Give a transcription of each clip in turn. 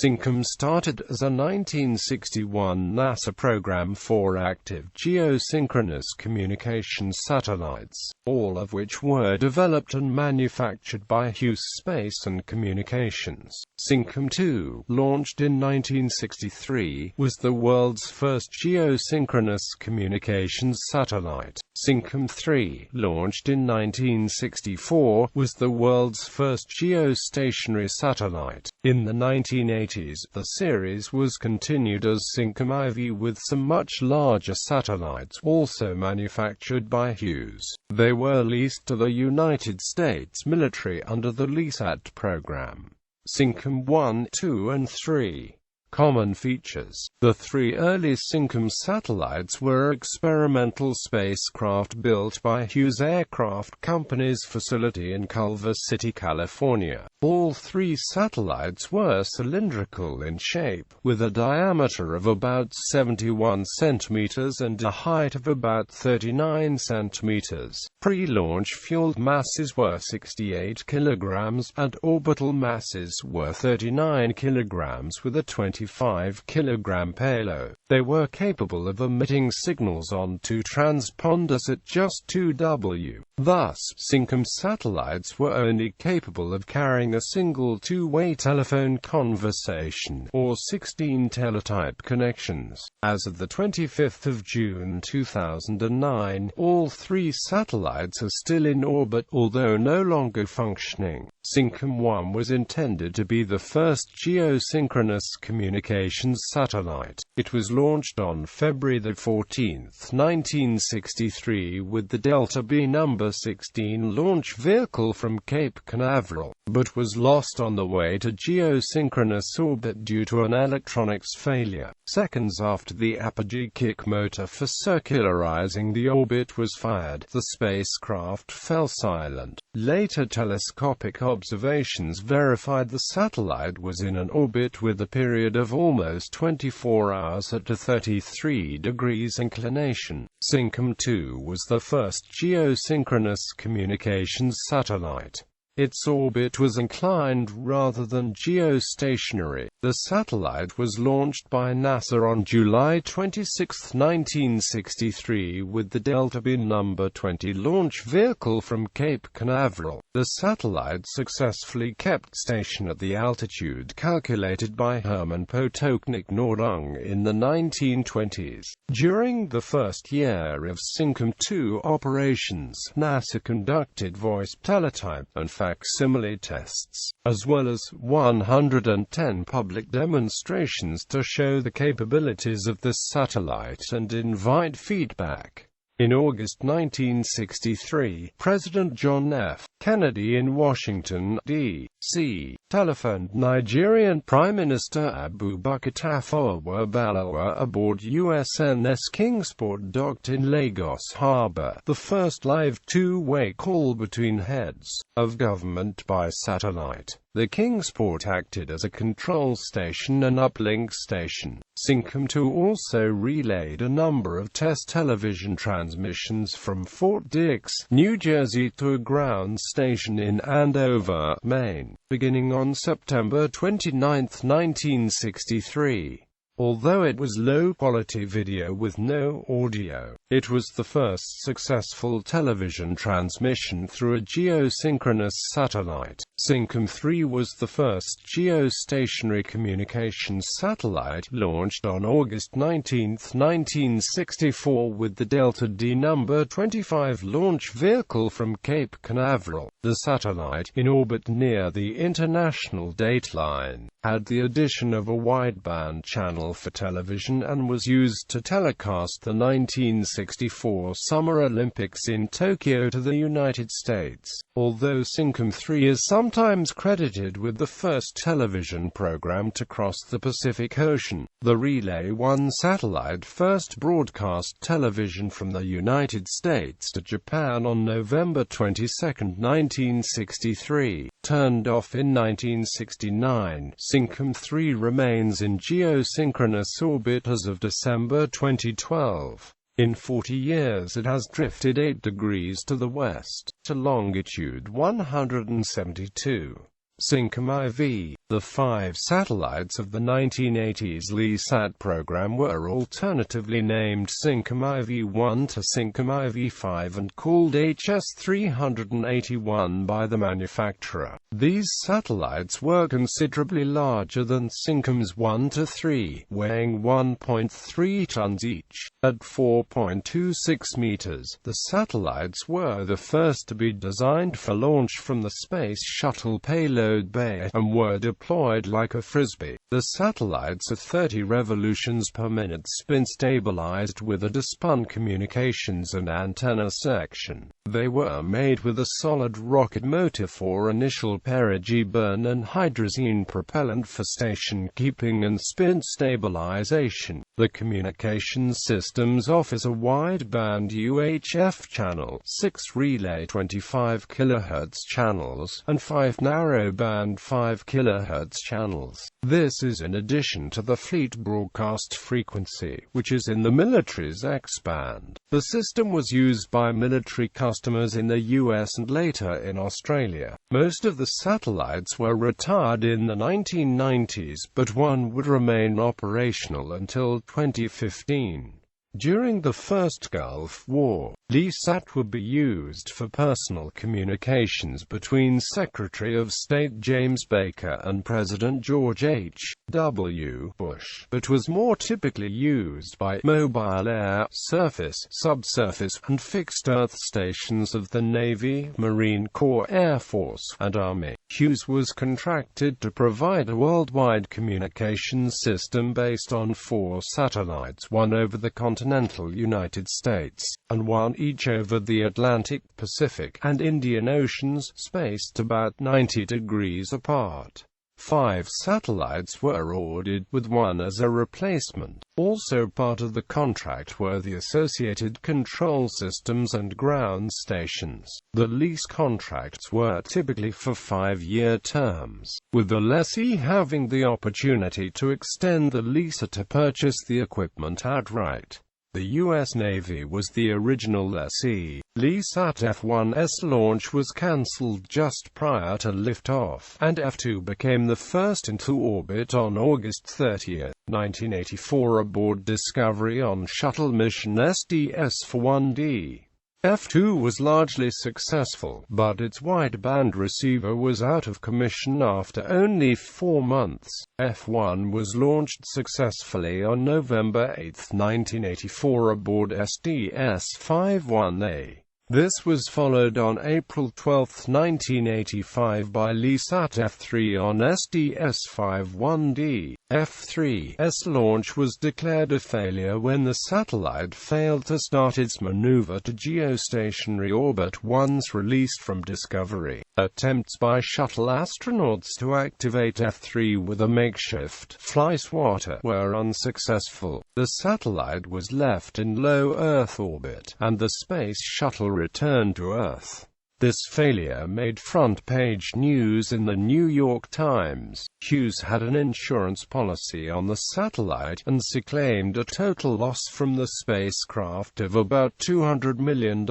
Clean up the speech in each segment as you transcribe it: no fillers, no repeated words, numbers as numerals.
Syncom started as a 1961 NASA program for active geosynchronous communications satellites, all of which were developed and manufactured by Hughes Space and Communications. Syncom II, launched in 1963, was the world's first geosynchronous communications satellite. Syncom III, launched in 1964, was the world's first geostationary satellite. In the 1980s, the series was continued as Syncom IV with some much larger satellites also manufactured by Hughes. They were leased to the United States military under the LEASAT program. Syncom I, II and III. Common features. The three early Syncom satellites were experimental spacecraft built by Hughes Aircraft Company's facility in Culver City, California. All three satellites were cylindrical in shape, with a diameter of about 71 centimeters and a height of about 39 centimeters. Pre-launch fuel masses were 68 kilograms, and orbital masses were 39 kilograms with a 25-kilogram payload. They were capable of emitting signals on two transponders at just 2W. Thus, Syncom satellites were only capable of carrying a single two-way telephone conversation, or 16 teletype connections. As of the 25th of June 2009, all three satellites are still in orbit, although no longer functioning. Syncom I was intended to be the first geosynchronous communications satellite. It was launched on February 14, 1963 with the Delta B number 16 launch vehicle from Cape Canaveral, but was lost on the way to geosynchronous orbit due to an electronics failure. Seconds after the apogee kick motor for circularizing the orbit was fired, the spacecraft fell silent. Later telescopic observations verified the satellite was in an orbit with a period of almost 24 hours at a 33 degrees inclination. Syncom II was the first geosynchronous communications satellite. Its orbit was inclined rather than geostationary. The satellite was launched by NASA on July 26, 1963 with the Delta B number 20 launch vehicle from Cape Canaveral. The satellite successfully kept station at the altitude calculated by Hermann Potocnik Nordung in the 1920s. During the first year of Syncom II operations, NASA conducted voice, teletype, and facsimile tests, as well as 110 public demonstrations to show the capabilities of the satellite and invite feedback. In August 1963, President John F. Kennedy in Washington, D.C., telephoned Nigerian Prime Minister Abubakar Tafawa Balewa aboard USNS Kingsport docked in Lagos Harbor, the first live two-way call between heads of government by satellite. The Kingsport acted as a control station and uplink station. Syncom II also relayed a number of test television transmissions from Fort Dix, New Jersey to a ground station in Andover, Maine, beginning on September 29, 1963. Although it was low-quality video with no audio, it was the first successful television transmission through a geosynchronous satellite. Syncom III was the first geostationary communications satellite, launched on August 19, 1964 with the Delta D number 25 launch vehicle from Cape Canaveral. The satellite, in orbit near the International Dateline, had the addition of a wideband channel for television and was used to telecast the 1964 Summer Olympics in Tokyo to the United States. Although Syncom III is sometimes credited with the first television program to cross the Pacific Ocean, the Relay One satellite first broadcast television from the United States to Japan on November 22, 1963. Turned off in 1969, Syncom III remains in geosynchronous orbit as of December 2012. In 40 years it has drifted 8 degrees to the west, to longitude 172. Syncom IV. The 5 satellites of the 1980s LESAT program were alternatively named Syncom IV-1 to Syncom IV-5 and called HS-381 by the manufacturer. These satellites were considerably larger than Syncoms 1 to 3, weighing 1.3 tons each. At 4.26 meters, the satellites were the first to be designed for launch from the Space Shuttle payload bay, and were deployed like a frisbee. The satellites are 30 revolutions per minute spin-stabilized with a dispun communications and antenna section. They were made with a solid rocket motor for initial perigee burn and hydrazine propellant for station keeping and spin stabilization. The communications systems offers a wideband UHF channel, 6 relay 25 kHz channels, and 5 narrowband 5 kHz channels. This is in addition to the fleet broadcast frequency, which is in the military's X-band. The system was used by military customers in the US and later in Australia. Most of the satellites were retired in the 1990s, but one would remain operational until 2015. During the First Gulf War, LESAT would be used for personal communications between Secretary of State James Baker and President George H. W. Bush, but was more typically used by mobile air, surface, subsurface, and fixed Earth stations of the Navy, Marine Corps, Air Force, and Army. Hughes was contracted to provide a worldwide communications system based on 4 satellites, one over the continental United States, and one each over the Atlantic, Pacific, and Indian Oceans, spaced about 90 degrees apart. 5 satellites were ordered, with one as a replacement. Also part of the contract were the associated control systems and ground stations. The lease contracts were typically for 5-year terms, with the lessee having the opportunity to extend the lease or to purchase the equipment outright. The U.S. Navy was the original lessee. LESAT F-1's launch was cancelled just prior to liftoff, and F-2 became the first into orbit on August 30, 1984 aboard Discovery on shuttle mission SDS-1D. F-2 was largely successful, but its wideband receiver was out of commission after only 4 months. F-1 was launched successfully on November 8, 1984 aboard SDS-51A. This was followed on April 12, 1985 by LESAT F-3 on SDS-51D. F-3's launch was declared a failure when the satellite failed to start its maneuver to geostationary orbit once released from Discovery. Attempts by shuttle astronauts to activate F-3 with a makeshift fly swatter were unsuccessful. The satellite was left in low Earth orbit, and the Space Shuttle returned to Earth. This failure made front-page news in the New York Times. Hughes had an insurance policy on the satellite, and claimed a total loss from the spacecraft of about $200 million,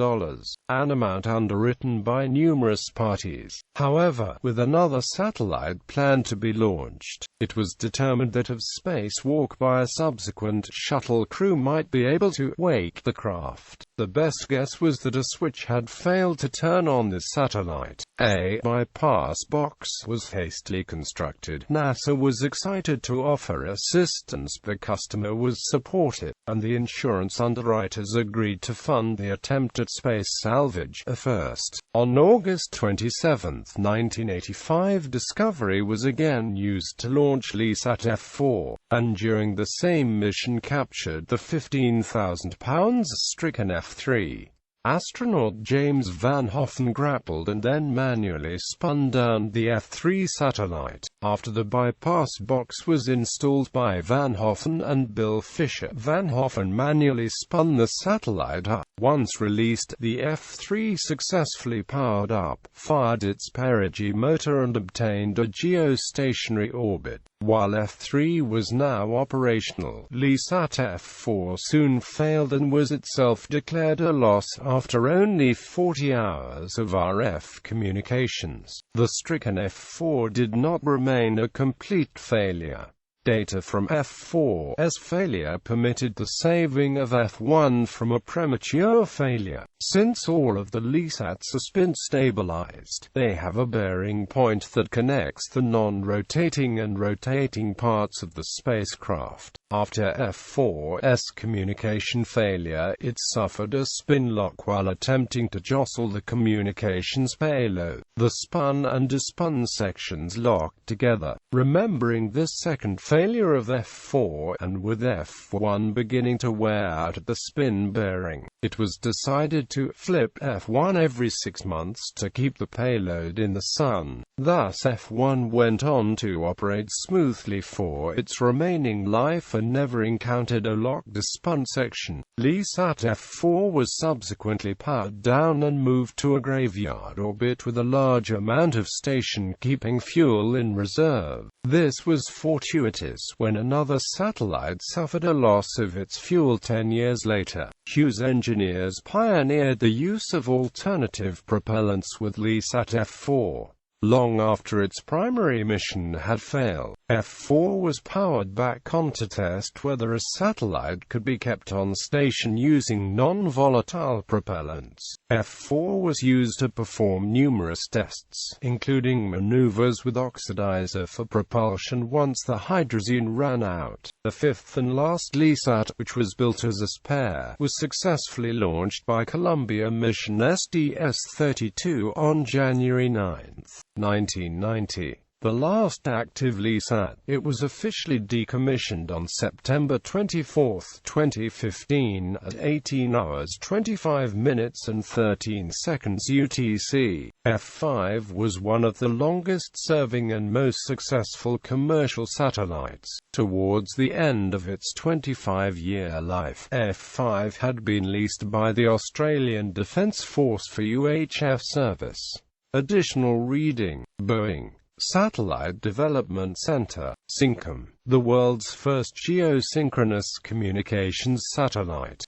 an amount underwritten by numerous parties. However, with another satellite planned to be launched, it was determined that a spacewalk by a subsequent shuttle crew might be able to wake the craft. The best guess was that a switch had failed to turn on the satellite. A bypass box was hastily constructed. NASA was excited to offer assistance. The customer was supportive, and the insurance underwriters agreed to fund the attempt at space salvage. First, on August 27, 1985, Discovery was again used to launch LESAT F-4, and during the same mission captured the 15,000-pound stricken F-3. Astronaut James Van Hoffen grappled and then manually spun down the F-3 satellite. After the bypass box was installed by Van Hoffen and Bill Fisher, Van Hoffen manually spun the satellite up. Once released, the F-3 successfully powered up, fired its perigee motor and obtained a geostationary orbit. While F-3 was now operational, LeSat F-4 soon failed and was itself declared a loss after only 40 hours of RF communications. The stricken F-4 did not remain a complete failure. Data from F-4's failure permitted the saving of F-1 from a premature failure. Since all of the LeSats are spin-stabilized, they have a bearing point that connects the non-rotating and rotating parts of the spacecraft. After F-4's communication failure, it suffered a spin lock while attempting to jostle the communications payload. The spun and dispun sections locked together. Remembering this second failure of F-4, and with F-1 beginning to wear out at the spin bearing, it was decided to flip F-1 every 6 months to keep the payload in the Sun. Thus F-1 went on to operate smoothly for its remaining life and never encountered a locked-dispun section. LeSat F-4 was subsequently powered down and moved to a graveyard orbit with a large amount of station-keeping fuel in reserve. This was fortuitous when another satellite suffered a loss of its fuel 10 years later. Hughes engineers pioneered the use of alternative propellants with LeSat F-4. Long after its primary mission had failed, F-4 was powered back on to test whether a satellite could be kept on station using non-volatile propellants. F-4 was used to perform numerous tests, including maneuvers with oxidizer for propulsion once the hydrazine ran out. The fifth and last LeSat, which was built as a spare, was successfully launched by Columbia mission SDS-32 on January 9, 1990. The last active LeSat. It was officially decommissioned on September 24, 2015 at 18 hours 25 minutes and 13 seconds UTC. F-5 was one of the longest-serving and most successful commercial satellites. Towards the end of its 25-year life, F-5 had been leased by the Australian Defence Force for UHF service. Additional reading: Boeing Satellite Development Center, Syncom, the world's first geosynchronous communications satellite.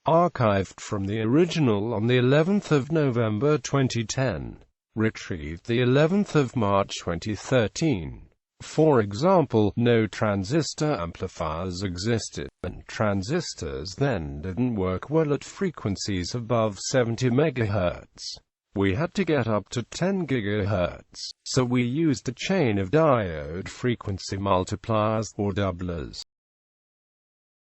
Archived from the original on the 11th of November 2010. Retrieved the 11th of March 2013. For example, no transistor amplifiers existed, and transistors then didn't work well at frequencies above 70 MHz. We had to get up to 10 GHz, so we used a chain of diode frequency multipliers, or doublers.